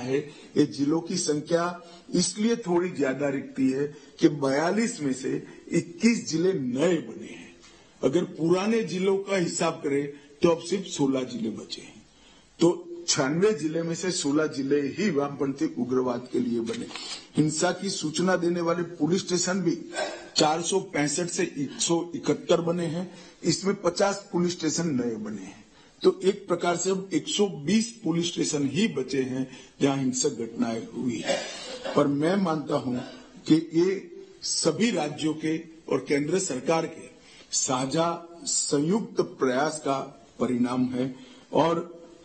है, ये जिलों की संख्या इसलिए थोड़ी ज्यादा दिखती है कि 42 में से 21 जिले नए बने हैं। अगर पुराने जिलों का हिसाब करें तो अब सिर्फ 16 जिले बचे हैं। तो 96 जिले में से 16 जिले ही वामपंथी उग्रवाद के लिए बने। हिंसा की सूचना देने वाले पुलिस स्टेशन भी 465 से 171 बने हैं। इसमें 50 पुलिस स्टेशन नए बने हैं। तो एक प्रकार से अब 120 पुलिस स्टेशन ही बचे हैं जहां हिंसक घटनाएं हुई है। पर मैं मानता हूं कि ये सभी राज्यों के और केंद्र सरकार के साझा संयुक्त प्रयास का परिणाम है और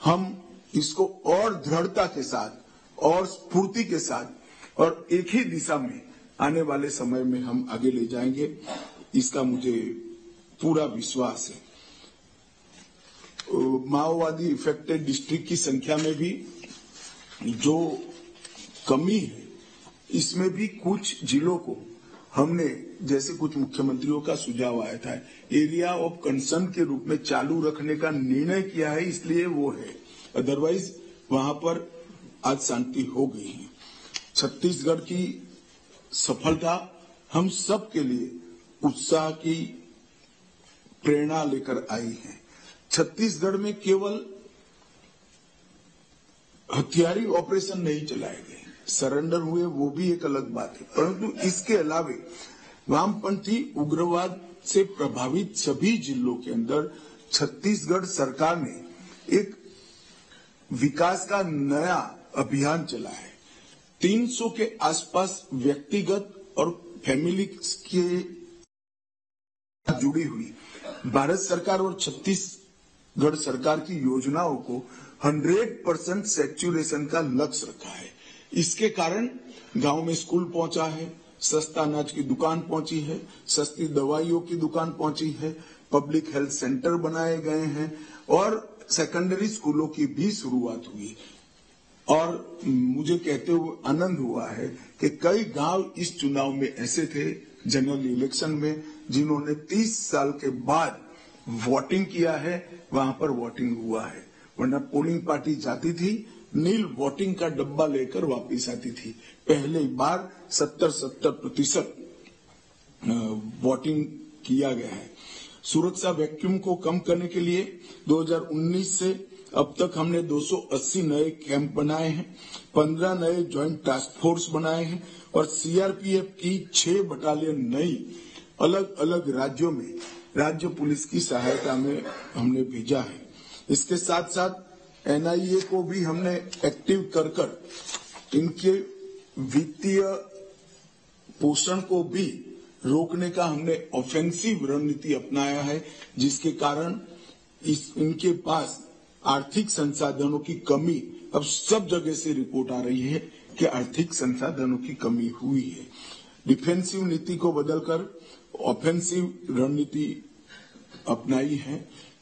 हम इसको और दृढ़ता के साथ और स्फूर्ति के साथ और एक ही दिशा में आने वाले समय में हम आगे ले जाएंगे, इसका मुझे पूरा विश्वास है। माओवादी इफेक्टेड डिस्ट्रिक्ट की संख्या में भी जो कमी है, इसमें भी कुछ जिलों को हमने, जैसे कुछ मुख्यमंत्रियों का सुझाव आया था, एरिया ऑफ कंसर्न के रूप में चालू रखने का निर्णय किया है, इसलिए वो है। अदरवाइज वहां पर आज शांति हो गई है। छत्तीसगढ़ की सफलता हम सब के लिए उत्साह की प्रेरणा लेकर आई है। छत्तीसगढ़ में केवल हथियारी ऑपरेशन नहीं चलाए गए, सरेंडर हुए वो भी एक अलग बात है, परंतु इसके अलावे वामपंथी उग्रवाद से प्रभावित सभी जिलों के अंदर छत्तीसगढ़ सरकार ने एक विकास का नया अभियान चला है। 300 के आसपास व्यक्तिगत और फैमिली के जुड़ी हुई भारत सरकार और छत्तीसगढ़ सरकार की योजनाओं को 100% सैचुरेशन का लक्ष्य रखा है। इसके कारण गांव में स्कूल पहुंचा है, सस्ता अनाज की दुकान पहुंची है, सस्ती दवाइयों की दुकान पहुंची है, पब्लिक हेल्थ सेंटर बनाए गए हैं और सेकेंडरी स्कूलों की भी शुरुआत हुई। और मुझे कहते हुए आनंद हुआ है कि कई गांव इस चुनाव में ऐसे थे जनरल इलेक्शन में जिन्होंने 30 साल के बाद वोटिंग किया है, वहां पर वोटिंग हुआ है। वरना पोलिंग पार्टी जाती थी, नील वोटिंग का डब्बा लेकर वापस आती थी। पहले बार 70% वोटिंग किया गया है। सुरक्षा वैक्यूम को कम करने के लिए 2019 से अब तक हमने 280 नए कैंप बनाए हैं, 15 नए ज्वाइंट टास्क फोर्स बनाए हैं और सीआरपीएफ की 6 बटालियन नई अलग अलग राज्यों में राज्य पुलिस की सहायता में हमने भेजा है। इसके साथ साथ एनआईए को भी हमने एक्टिव कर इनके वित्तीय पोषण को भी रोकने का हमने ऑफेंसिव रणनीति अपनाया है, जिसके कारण इनके पास आर्थिक संसाधनों की कमी, अब सब जगह से रिपोर्ट आ रही है कि आर्थिक संसाधनों की कमी हुई है। डिफेंसिव नीति को बदलकर ऑफेंसिव रणनीति अपनाई है।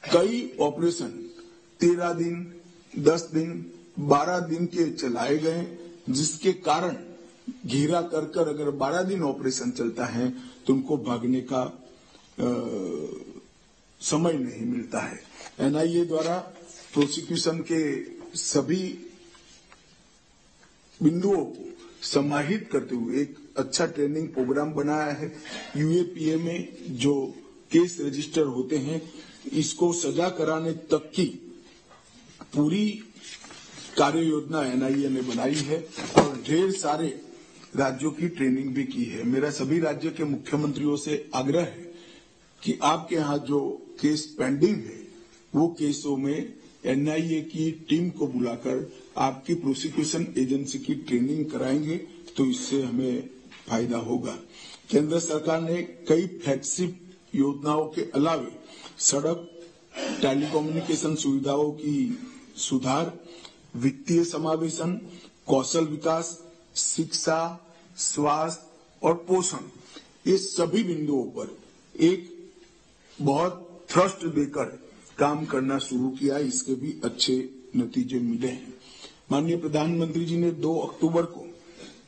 कई ऑपरेशन 13 दिन, 10 दिन, 12 दिन के चलाए गए, जिसके कारण घेरा कर अगर 12 दिन ऑपरेशन चलता है तो उनको भागने का समय नहीं मिलता है। एनआईए द्वारा प्रोसिक्यूशन के सभी बिंदुओं को समाहित करते हुए एक अच्छा ट्रेनिंग प्रोग्राम बनाया है। यूएपीए में जो केस रजिस्टर होते हैं, इसको सजा कराने तक की पूरी कार्य योजना एनआईए ने बनाई है और ढेर सारे राज्यों की ट्रेनिंग भी की है। मेरा सभी राज्य के मुख्यमंत्रियों से आग्रह है कि आपके यहाँ जो केस पेंडिंग है, वो केसों में एनआईए की टीम को बुलाकर आपकी प्रोसिक्यूशन एजेंसी की ट्रेनिंग कराएंगे तो इससे हमें फायदा होगा। केंद्र सरकार ने कई फ्लैगशिप योजनाओं के अलावे सड़क, टेलीकम्युनिकेशन सुविधाओं की सुधार, वित्तीय समावेशन, कौशल विकास, शिक्षा, स्वास्थ्य और पोषण, ये सभी बिंदुओं पर एक बहुत थ्रस्ट देकर काम करना शुरू किया। इसके भी अच्छे नतीजे मिले हैं। माननीय प्रधानमंत्री जी ने 2 अक्टूबर को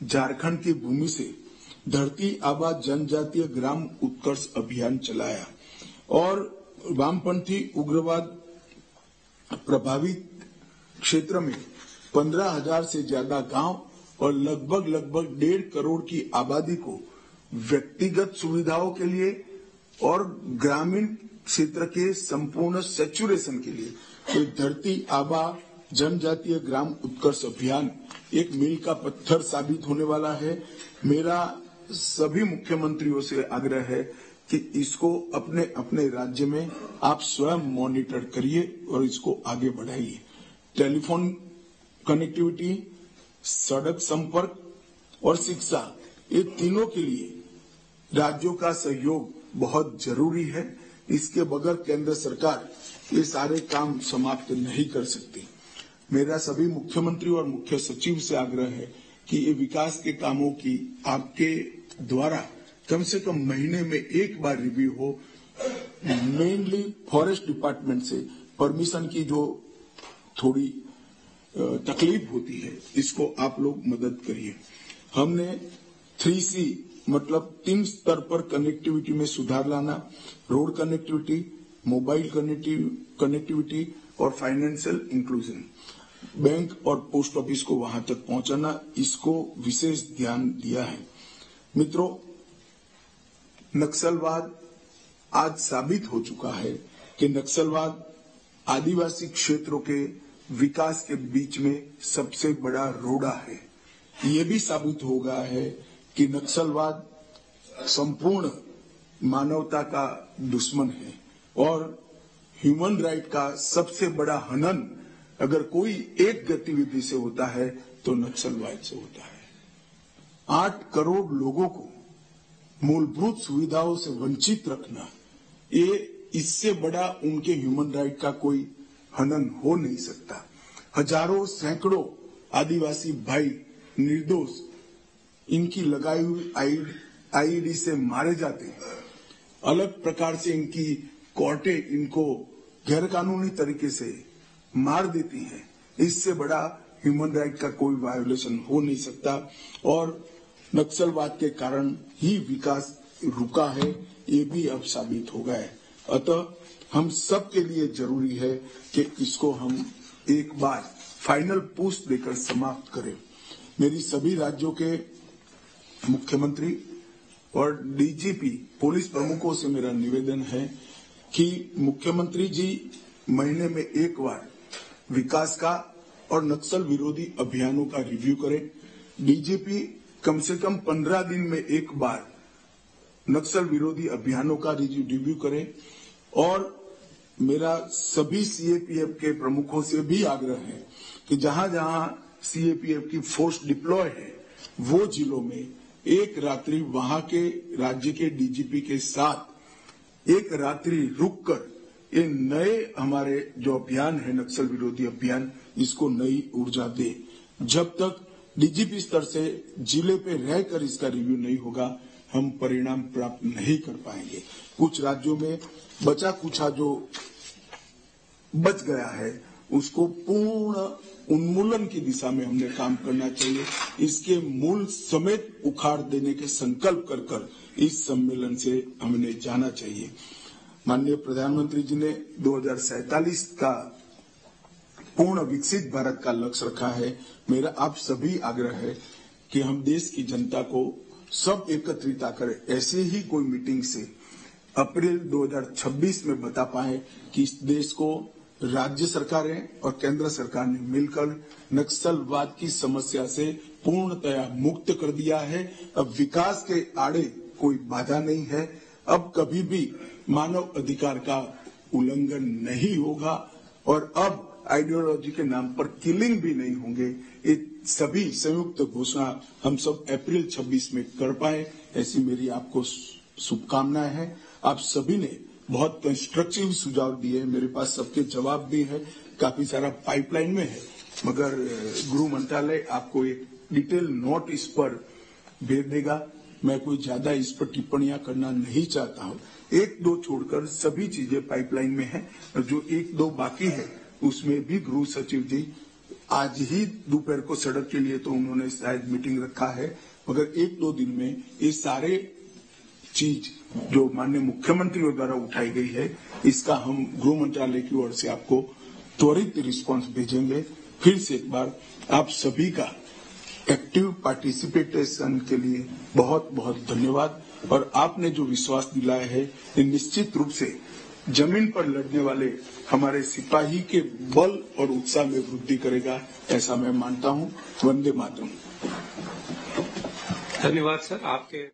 झारखंड की भूमि से धरती आबा जनजातीय ग्राम उत्कर्ष अभियान चलाया और वामपंथी उग्रवाद प्रभावित क्षेत्र में 15,000 से ज्यादा गांव और लगभग 1.5 करोड़ की आबादी को व्यक्तिगत सुविधाओं के लिए और ग्रामीण क्षेत्र के संपूर्ण सैचुरेशन के लिए तो धरती आबा जनजातीय ग्राम उत्कर्ष अभियान एक मील का पत्थर साबित होने वाला है। मेरा सभी मुख्यमंत्रियों से आग्रह है कि इसको अपने अपने राज्य में आप स्वयं मॉनिटर करिए और इसको आगे बढ़ाइए। टेलीफोन कनेक्टिविटी, सड़क संपर्क और शिक्षा, ये तीनों के लिए राज्यों का सहयोग बहुत जरूरी है। इसके बगैर केंद्र सरकार ये सारे काम समाप्त नहीं कर सकती। मेरा सभी मुख्यमंत्री और मुख्य सचिव से आग्रह है कि ये विकास के कामों की आपके द्वारा कम से कम महीने में एक बार रिव्यू हो। मेनली फॉरेस्ट डिपार्टमेंट से परमिशन की जो थोड़ी तकलीफ होती है, इसको आप लोग मदद करिए। हमने 3C मतलब 3 स्तर पर कनेक्टिविटी में सुधार लाना, रोड कनेक्टिविटी, मोबाइल कनेक्टिविटी और फाइनेंशियल इंक्लूजन, बैंक और पोस्ट ऑफिस को वहां तक पहुंचाना, इसको विशेष ध्यान दिया है। मित्रों, नक्सलवाद आज साबित हो चुका है कि नक्सलवाद आदिवासी क्षेत्रों के विकास के बीच में सबसे बड़ा रोड़ा है। ये भी साबित हो गया है कि नक्सलवाद संपूर्ण मानवता का दुश्मन है और ह्यूमन राइट का सबसे बड़ा हनन अगर कोई एक गतिविधि से होता है तो नक्सलवाद से होता है। 8 करोड़ लोगों को मूलभूत सुविधाओं से वंचित रखना, ये इससे बड़ा उनके ह्यूमन राइट का कोई हनन हो नहीं सकता। हजारों सैकड़ों आदिवासी भाई निर्दोष इनकी लगाई हुई आईईडी से मारे जाते हैं। अलग प्रकार से इनकी कोर्टें इनको गैरकानूनी तरीके से मार देती हैं। इससे बड़ा ह्यूमन राइट का कोई वायोलेशन हो नहीं सकता और नक्सलवाद के कारण ही विकास रुका है, ये भी अब साबित हो गया है। अतः हम सब के लिए जरूरी है कि इसको हम एक बार फाइनल पुश देकर समाप्त करें। मेरी सभी राज्यों के मुख्यमंत्री और डीजीपी पुलिस प्रमुखों से मेरा निवेदन है कि मुख्यमंत्री जी महीने में एक बार विकास का और नक्सल विरोधी अभियानों का रिव्यू करें। डीजीपी कम से कम 15 दिन में एक बार नक्सल विरोधी अभियानों का रिव्यू करें और मेरा सभी सीएपीएफ के प्रमुखों से भी आग्रह है कि जहां जहां सीएपीएफ की फोर्स डिप्लॉय है वो जिलों में एक रात्रि वहां के राज्य के डीजीपी के साथ एक रात्रि रुककर ये नए हमारे जो अभियान है नक्सल विरोधी अभियान, इसको नई ऊर्जा दे। जब तक डीजीपी स्तर से जिले पे रहकर इसका रिव्यू नहीं होगा हम परिणाम प्राप्त नहीं कर पाएंगे। कुछ राज्यों में बचा कुछा जो बच गया है उसको पूर्ण उन्मूलन की दिशा में हमने काम करना चाहिए। इसके मूल समेत उखाड़ देने के संकल्प कर कर इस सम्मेलन से हमने जाना चाहिए। माननीय प्रधानमंत्री जी ने 2047 का पूर्ण विकसित भारत का लक्ष्य रखा है। मेरा आप सभी आग्रह है कि हम देश की जनता को सब एकत्रित आकर ऐसे ही कोई मीटिंग से अप्रैल 2026 में बता पाए कि इस देश को राज्य सरकारें और केंद्र सरकार ने मिलकर नक्सलवाद की समस्या से पूर्णतया मुक्त कर दिया है। अब विकास के आड़े कोई बाधा नहीं है। अब कभी भी मानव अधिकार का उल्लंघन नहीं होगा और अब आइडियोलॉजी के नाम पर किलिंग भी नहीं होंगे। ये सभी संयुक्त घोषणा हम सब अप्रैल 26 में कर पाए, ऐसी मेरी आपको शुभकामनाएं हैं। आप सभी ने बहुत कंस्ट्रक्टिव सुझाव दिए, मेरे पास सबके जवाब भी है, काफी सारा पाइपलाइन में है, मगर गृह मंत्रालय आपको एक डिटेल नोट इस पर भेज देगा। मैं कोई ज्यादा इस पर टिप्पणियां करना नहीं चाहता हूं। 1-2 छोड़कर सभी चीजें पाइपलाइन में है और जो 1-2 बाकी है उसमें भी गृह सचिव जी आज ही दोपहर को सड़क के लिए तो उन्होंने शायद मीटिंग रखा है, मगर 1-2 दिन में ये सारे चीज जो माननीय मुख्यमंत्रियों द्वारा उठाई गई है इसका हम गृह मंत्रालय की ओर से आपको त्वरित रिस्पांस भेजेंगे। फिर से एक बार आप सभी का एक्टिव पार्टिसिपेशन के लिए बहुत बहुत धन्यवाद। और आपने जो विश्वास दिलाया है ये निश्चित रूप से जमीन पर लड़ने वाले हमारे सिपाही के बल और उत्साह में वृद्धि करेगा, ऐसा मैं मानता हूं। वंदे मातरम। धन्यवाद सर आपके।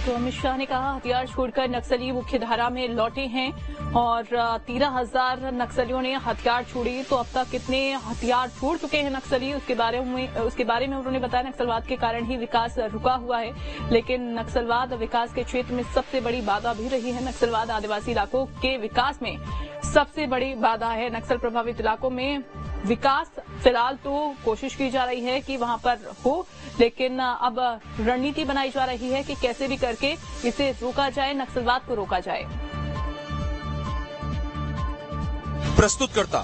तो अमित शाह ने कहा हथियार छोड़कर नक्सली मुख्यधारा में लौटे हैं और 13,000 नक्सलियों ने हथियार छोड़ी। तो अब तक कितने हथियार छोड़ चुके हैं नक्सली, उसके बारे में उन्होंने बताया नक्सलवाद के कारण ही विकास रुका हुआ है, लेकिन नक्सलवाद विकास के क्षेत्र में सबसे बड़ी बाधा भी रही है। नक्सलवाद आदिवासी इलाकों के विकास में सबसे बड़ी बाधा है। नक्सल प्रभावित इलाकों में विकास फिलहाल तो कोशिश की जा रही है कि वहां पर हो, लेकिन अब रणनीति बनाई जा रही है कि कैसे भी करके इसे रोका जाए, नक्सलवाद को रोका जाए। प्रस्तुत करता